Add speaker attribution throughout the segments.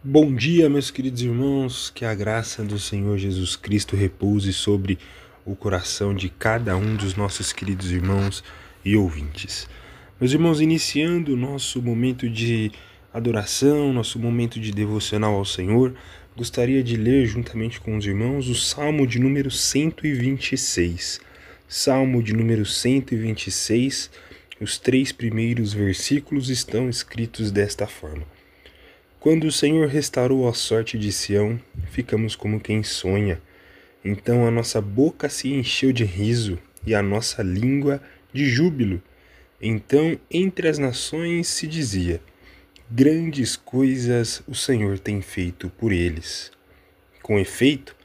Speaker 1: Bom dia, meus queridos irmãos, que a graça do Senhor Jesus Cristo repouse sobre o coração de cada um dos nossos queridos irmãos e ouvintes. Meus irmãos, iniciando o nosso momento de adoração, nosso momento de devocional ao Senhor, gostaria de ler juntamente com os irmãos o Salmo de número 126. Salmo de número 126, os 3 primeiros versículos estão escritos desta forma. Quando o Senhor restaurou a sorte de Sião, ficamos como quem sonha. Então a nossa boca se encheu de riso e a nossa língua de júbilo. Então entre as nações se dizia: grandes coisas o Senhor tem feito por eles. Com efeito,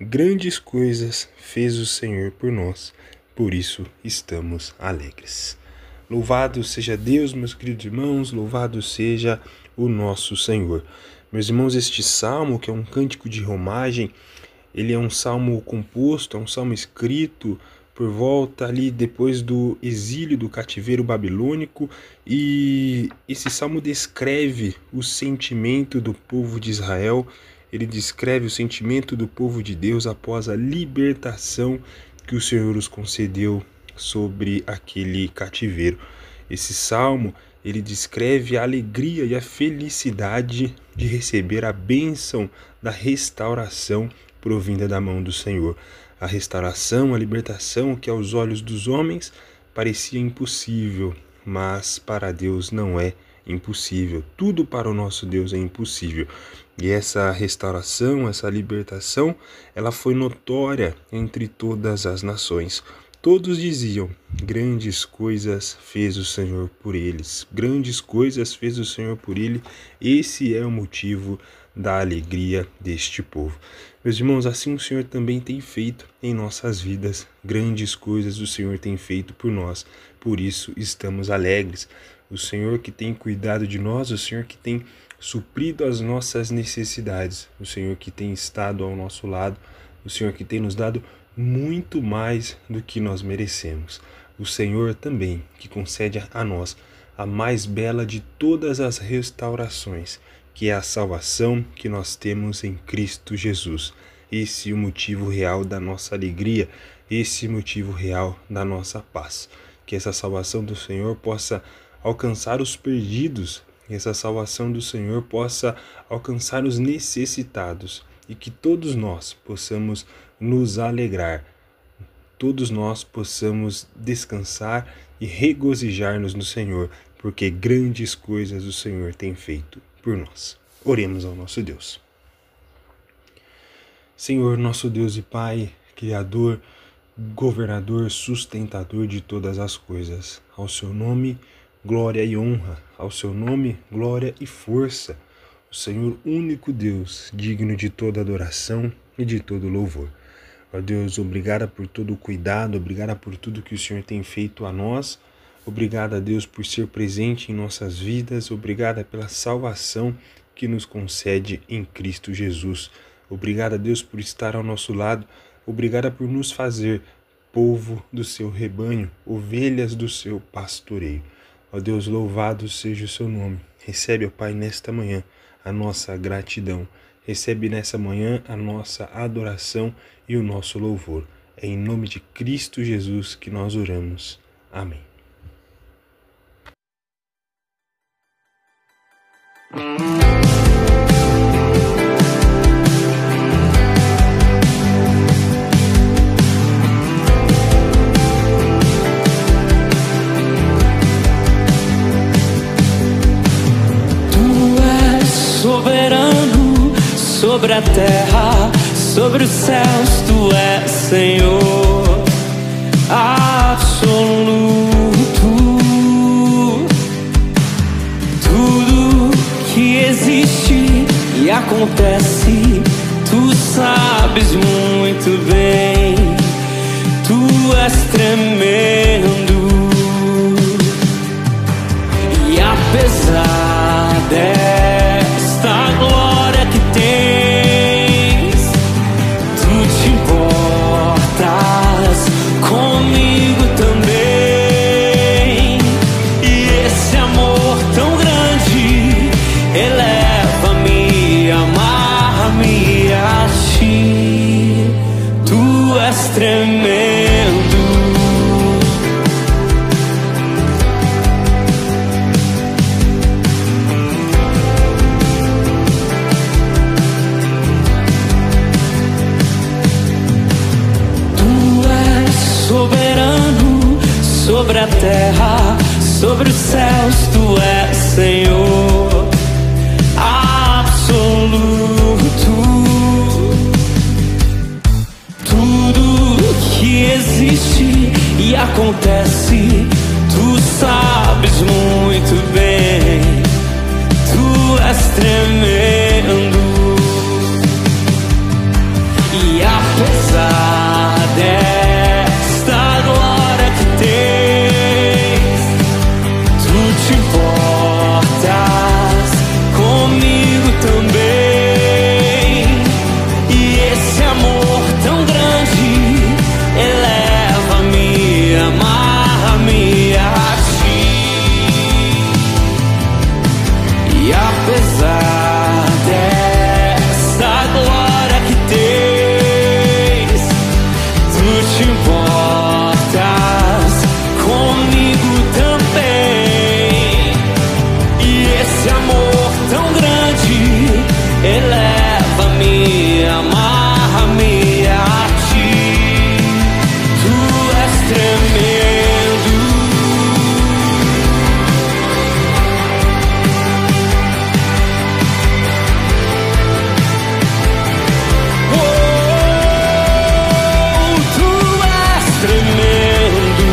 Speaker 1: grandes coisas fez o Senhor por nós, por isso estamos alegres. Louvado seja Deus, meus queridos irmãos, louvado seja o nosso Senhor. Meus irmãos, este salmo, que é um cântico de romagem, ele é um salmo composto, é um salmo escrito por volta ali depois do exílio do cativeiro babilônico, e esse salmo descreve o sentimento do povo de Israel, ele descreve o sentimento do povo de Deus após a libertação que o Senhor os concedeu sobre aquele cativeiro. Esse salmo, ele descreve a alegria e a felicidade de receber a bênção da restauração provinda da mão do Senhor. A restauração, a libertação que aos olhos dos homens parecia impossível, mas para Deus não é impossível. Tudo para o nosso Deus é impossível. E essa restauração, essa libertação, ela foi notória entre todas as nações. Todos diziam: grandes coisas fez o Senhor por eles. Grandes coisas fez o Senhor por ele. Esse é o motivo da alegria deste povo. Meus irmãos, assim o Senhor também tem feito em nossas vidas. Grandes coisas o Senhor tem feito por nós. Por isso estamos alegres. O Senhor que tem cuidado de nós, o Senhor que tem suprido as nossas necessidades, o Senhor que tem estado ao nosso lado, o Senhor que tem nos dado muito mais do que nós merecemos. O Senhor também que concede a nós a mais bela de todas as restaurações, que é a salvação que nós temos em Cristo Jesus. Esse é o motivo real da nossa alegria, esse é o motivo real da nossa paz. Que essa salvação do Senhor possa alcançar os perdidos, que essa salvação do Senhor possa alcançar os necessitados, e que todos nós possamos nos alegrar, todos nós possamos descansar e regozijar-nos no Senhor, porque grandes coisas o Senhor tem feito por nós. Oremos ao nosso Deus. Senhor, nosso Deus e Pai, Criador, Governador, sustentador de todas as coisas, ao seu nome, glória e honra, ao seu nome, glória e força, o Senhor único Deus, digno de toda adoração e de todo louvor. Ó Deus, obrigada por todo o cuidado, obrigada por tudo que o Senhor tem feito a nós, obrigada, Deus, por ser presente em nossas vidas, obrigada pela salvação que nos concede em Cristo Jesus. Obrigada, Deus, por estar ao nosso lado, obrigada por nos fazer povo do seu rebanho, ovelhas do seu pastoreio. Ó Deus, louvado seja o seu nome. Recebe, ó Pai, nesta manhã a nossa gratidão. Recebe nessa manhã a nossa adoração e o nosso louvor. É em nome de Cristo Jesus que nós oramos. Amém.
Speaker 2: Soberano sobre a terra, sobre os céus, tu és Senhor absoluto. Tudo que existe e acontece, tu sabes muito bem. Tu és tremendo, e apesar desta glória que tens, tu te importas comigo também. soberano sobre a terra, sobre os céus, tu és Senhor absoluto. Tudo que existe e acontece, tu sabes muito bem, tu és tremendo. E apesar desta glória que tens, tu te importas comigo também. E esse amor tão grande eleva-me, amarra-me a ti. E apesar desta glória que tens, tu te importas comigo também. E esse amor tão grande eleva-me, amarra-me a ti. Tu és tremendo. Oh, tu és tremendo.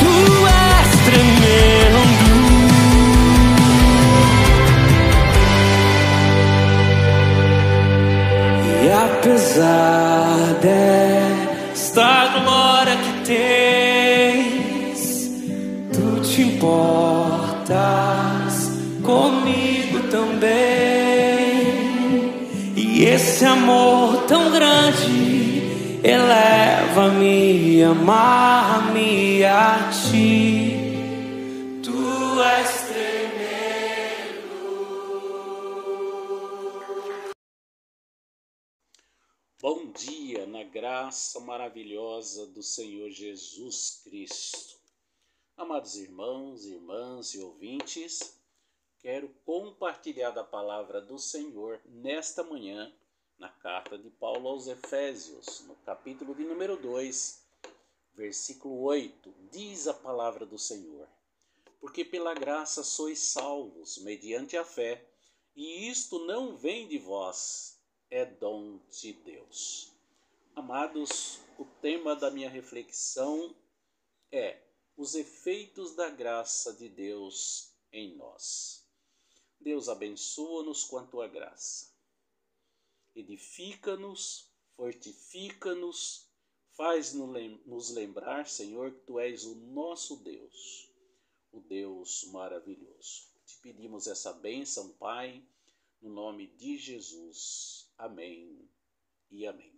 Speaker 2: Tu és tremendo. E apesar desta glória que tens, tu te importas comigo também. E esse amor tão grande eleva-me, amarra-me a ti. Tu és tremendo.
Speaker 3: Bom dia na graça maravilhosa do Senhor Jesus Cristo. Amados irmãos, irmãs e ouvintes, quero compartilhar da palavra do Senhor nesta manhã, na carta de Paulo aos Efésios, no capítulo de número 2, versículo 8, diz a palavra do Senhor: porque pela graça sois salvos, mediante a fé, e isto não vem de vós, é dom de Deus. Amados, o tema da minha reflexão é os efeitos da graça de Deus em nós. Deus abençoa-nos com a tua graça. Edifica-nos, fortifica-nos, faz-nos lembrar, Senhor, que tu és o nosso Deus, o Deus maravilhoso. Te pedimos essa bênção, Pai, no nome de Jesus. Amém e amém.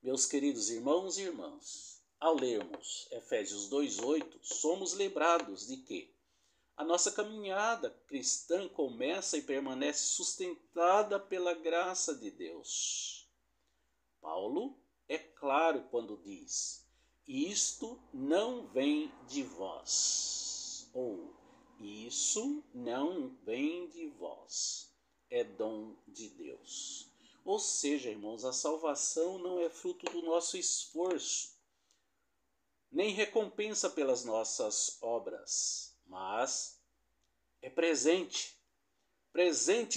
Speaker 3: Meus queridos irmãos e irmãs, ao lermos Efésios 2:8, somos lembrados de que a nossa caminhada cristã começa e permanece sustentada pela graça de Deus. Paulo é claro quando diz: isto não vem de vós, ou isso não vem de vós, é dom de Deus. Ou seja, irmãos, a salvação não é fruto do nosso esforço, nem recompensa pelas nossas obras, mas é presente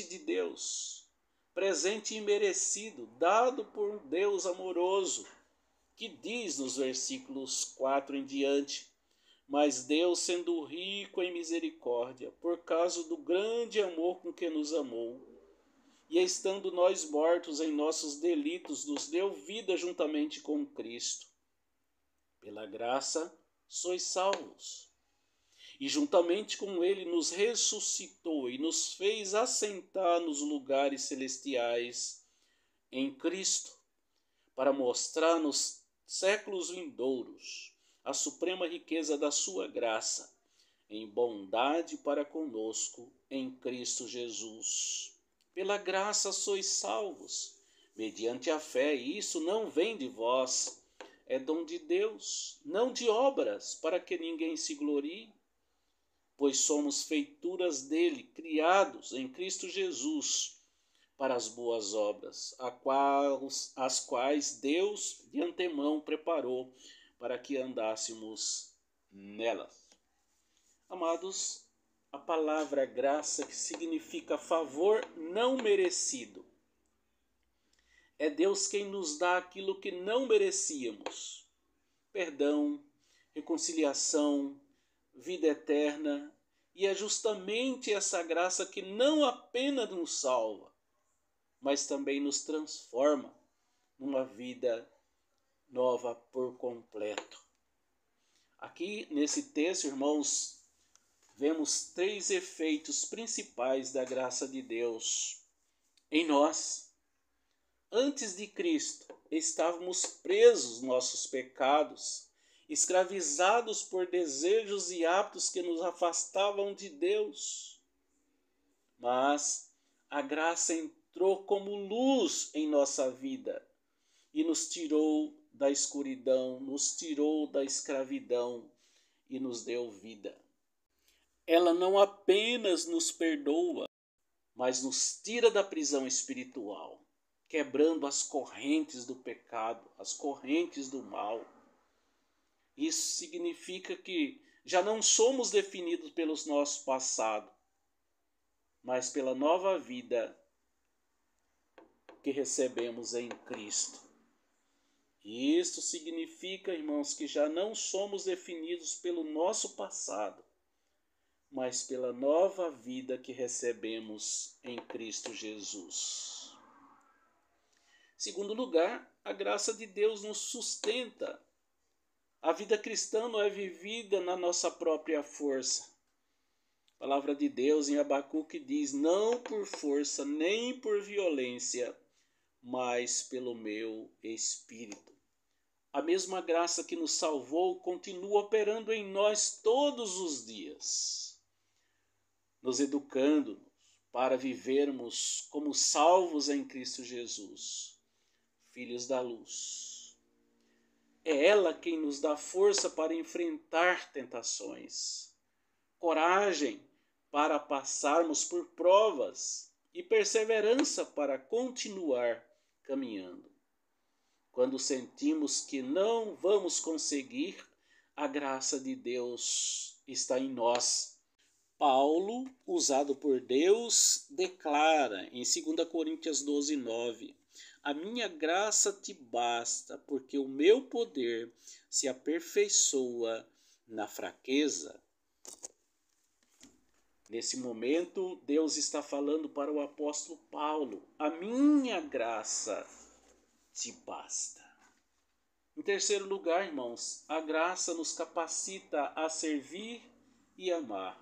Speaker 3: de Deus, presente imerecido, dado por um Deus amoroso, que diz nos versículos 4 em diante: mas Deus, sendo rico em misericórdia, por causa do grande amor com que nos amou, e estando nós mortos em nossos delitos, nos deu vida juntamente com Cristo. Pela graça sois salvos. E juntamente com ele nos ressuscitou e nos fez assentar nos lugares celestiais em Cristo, para mostrar nos séculos vindouros a suprema riqueza da sua graça, em bondade para conosco em Cristo Jesus. Pela graça sois salvos, mediante a fé, e isso não vem de vós, é dom de Deus, não de obras, para que ninguém se glorie, pois somos feituras dele, criados em Cristo Jesus, para as boas obras, as quais Deus de antemão preparou para que andássemos nelas. Amados, a palavra graça, que significa favor não merecido, é Deus quem nos dá aquilo que não merecíamos: perdão, reconciliação, vida eterna. E é justamente essa graça que não apenas nos salva, mas também nos transforma numa vida nova por completo. Aqui nesse texto, irmãos, vemos 3 efeitos principais da graça de Deus em nós. Antes de Cristo, estávamos presos nos nossos pecados, escravizados por desejos e hábitos que nos afastavam de Deus. Mas a graça entrou como luz em nossa vida e nos tirou da escuridão, nos tirou da escravidão e nos deu vida. Ela não apenas nos perdoa, mas nos tira da prisão espiritual, quebrando as correntes do pecado, as correntes do mal. Isso significa que já não somos definidos pelo nosso passado, mas pela nova vida que recebemos em Cristo. E isso significa, irmãos, que já não somos definidos pelo nosso passado, mas pela nova vida que recebemos em Cristo Jesus. Segundo lugar, a graça de Deus nos sustenta. A vida cristã não é vivida na nossa própria força. A palavra de Deus em Abacuque diz: não por força nem por violência, mas pelo meu Espírito. A mesma graça que nos salvou continua operando em nós todos os dias, nos educando para vivermos como salvos em Cristo Jesus, filhos da luz. É ela quem nos dá força para enfrentar tentações, coragem para passarmos por provas e perseverança para continuar caminhando. Quando sentimos que não vamos conseguir, a graça de Deus está em nós. Paulo, usado por Deus, declara em 2 Coríntios 12, 9: a minha graça te basta, porque o meu poder se aperfeiçoa na fraqueza. Nesse momento, Deus está falando para o apóstolo Paulo: a minha graça te basta. Em terceiro lugar, irmãos, a graça nos capacita a servir e amar.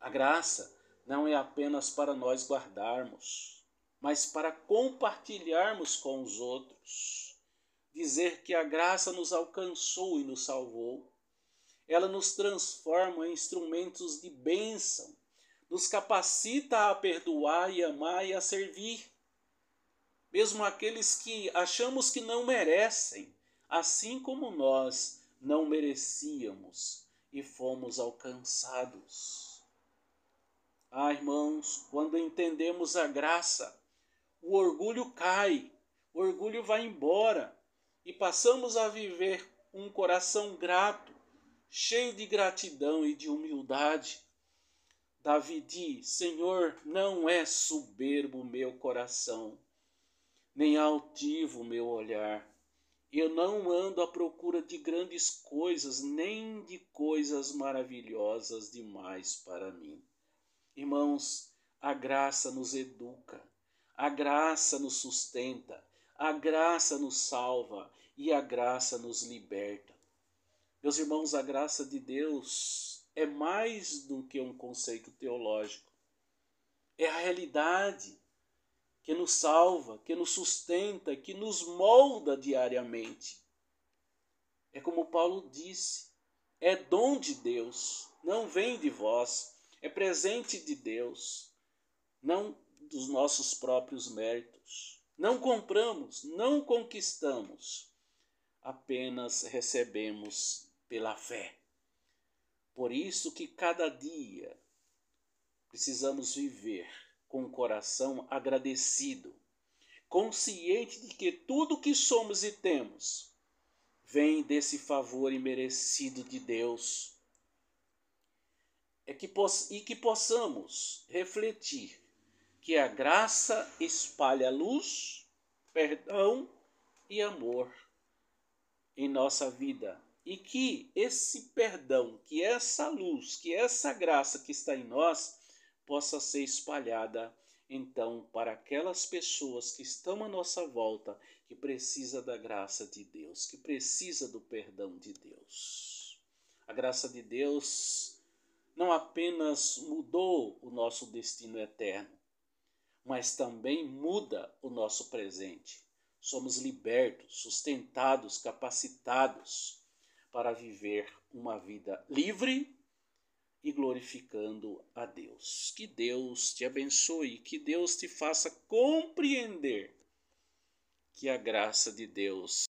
Speaker 3: A graça não é apenas para nós guardarmos, mas para compartilharmos com os outros. Dizer que a graça nos alcançou e nos salvou. Ela nos transforma em instrumentos de bênção, nos capacita a perdoar e amar e a servir. Mesmo aqueles que achamos que não merecem, assim como nós não merecíamos e fomos alcançados. Ah, irmãos, quando entendemos a graça, o orgulho cai, o orgulho vai embora e passamos a viver um coração grato, cheio de gratidão e de humildade. Davi diz: Senhor, não é soberbo o meu coração, nem altivo o meu olhar. Eu não ando à procura de grandes coisas, nem de coisas maravilhosas demais para mim. Irmãos, a graça nos educa, a graça nos sustenta, a graça nos salva e a graça nos liberta. Meus irmãos, a graça de Deus é mais do que um conceito teológico. É a realidade que nos salva, que nos sustenta, que nos molda diariamente. É como Paulo disse: é dom de Deus, não vem de vós, é presente de Deus, não dos nossos próprios méritos. Não compramos, não conquistamos, apenas recebemos pela fé. Por isso que cada dia precisamos viver com o coração agradecido, consciente de que tudo que somos e temos vem desse favor imerecido de Deus. E que possamos refletir que a graça espalha luz, perdão e amor em nossa vida. E que esse perdão, que essa luz, que essa graça que está em nós, possa ser espalhada, então, para aquelas pessoas que estão à nossa volta, que precisa da graça de Deus, que precisa do perdão de Deus. A graça de Deus não apenas mudou o nosso destino eterno, mas também muda o nosso presente. Somos libertos, sustentados, capacitados para viver uma vida livre e glorificando a Deus. Que Deus te abençoe, que Deus te faça compreender que a graça de Deus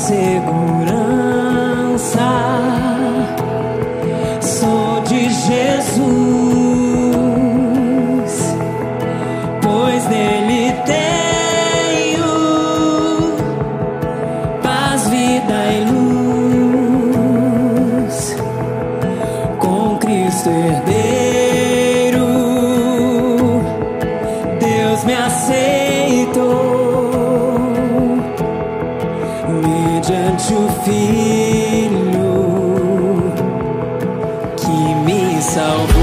Speaker 2: segurança, sou de Jesus, pois nele tenho paz, vida e luz, com Cristo herdeiro, Deus me aceitou. Mediante o Filho que me salvou.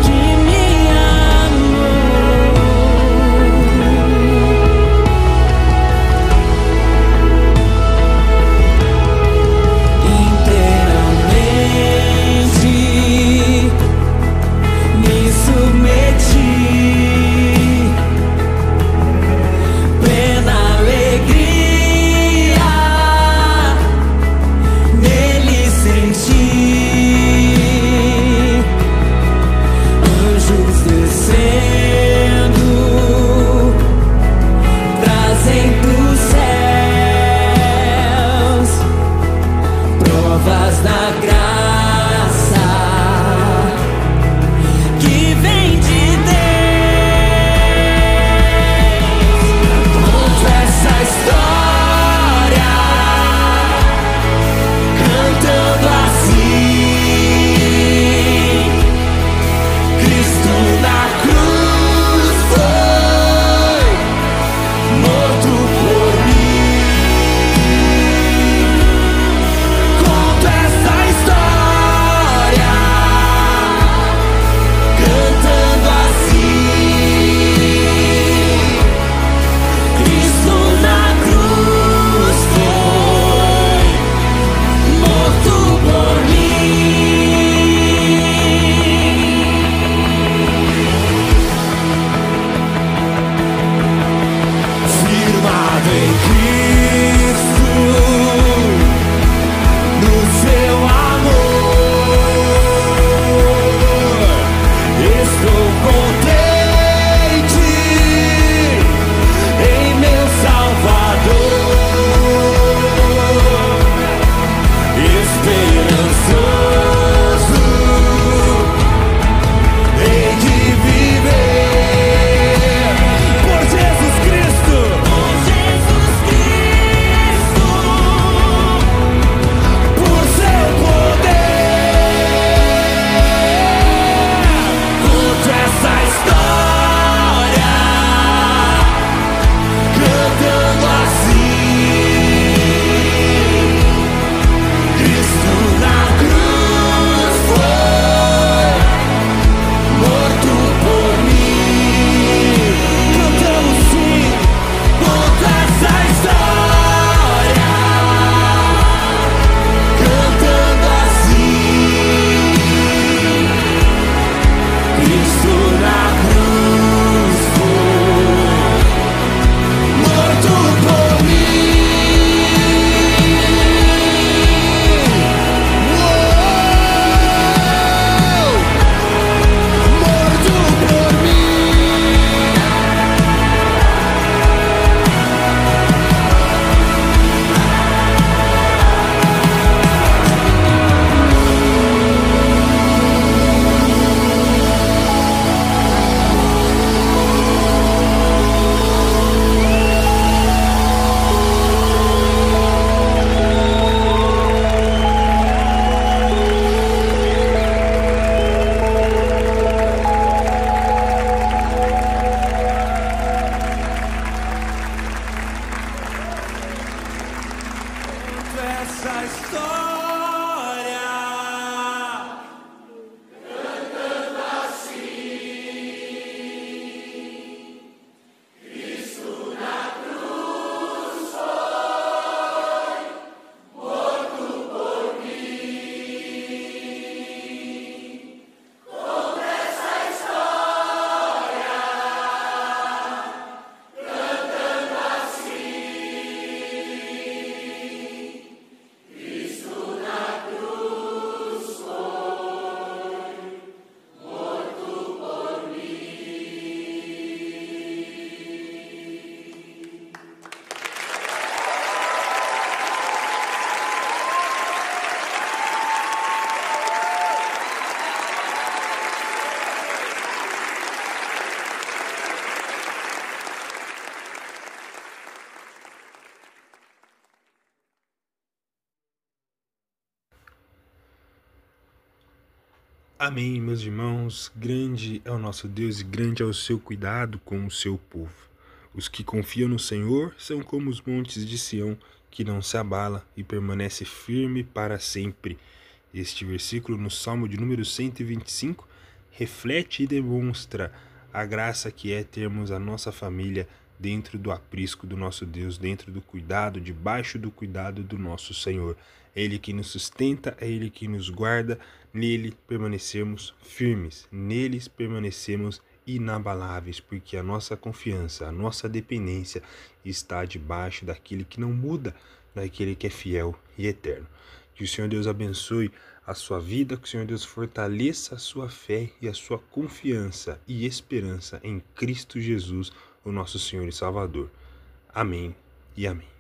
Speaker 2: Que me amou inteiramente. Me submeti essa história.
Speaker 1: Amém, meus irmãos. Grande é o nosso Deus e grande é o seu cuidado com o seu povo. Os que confiam no Senhor são como os montes de Sião, que não se abala e permanece firme para sempre. Este versículo no Salmo de número 125 reflete e demonstra a graça que é termos a nossa família dentro do aprisco do nosso Deus, dentro do cuidado, debaixo do cuidado do nosso Senhor. É Ele que nos sustenta, é Ele que nos guarda, nele permanecemos firmes, neles permanecemos inabaláveis, porque a nossa confiança, a nossa dependência está debaixo daquele que não muda, daquele que é fiel e eterno. Que o Senhor Deus abençoe a sua vida, que o Senhor Deus fortaleça a sua fé e a sua confiança e esperança em Cristo Jesus, o nosso Senhor e Salvador. Amém e amém.